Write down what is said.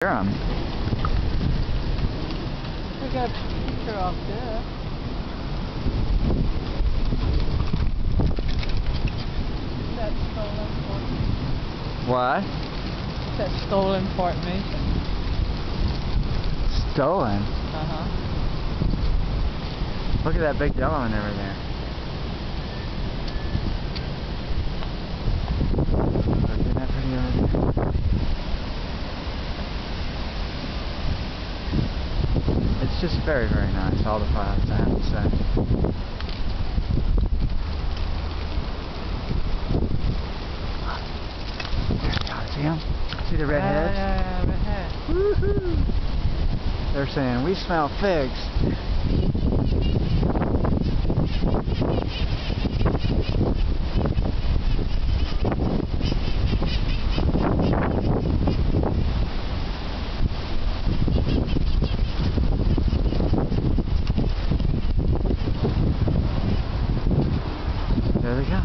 Hear 'em. We got a picture up there. Is that stolen formation? What? Is that stolen formation? Stolen? Uh-huh. Look at that big yellow one over there. Look at that pretty over there. It's just very, very nice, all the files, I have to say. There they are, see them? See the red heads? Yeah, red head. Woohoo! They're saying, we smell figs. There they go.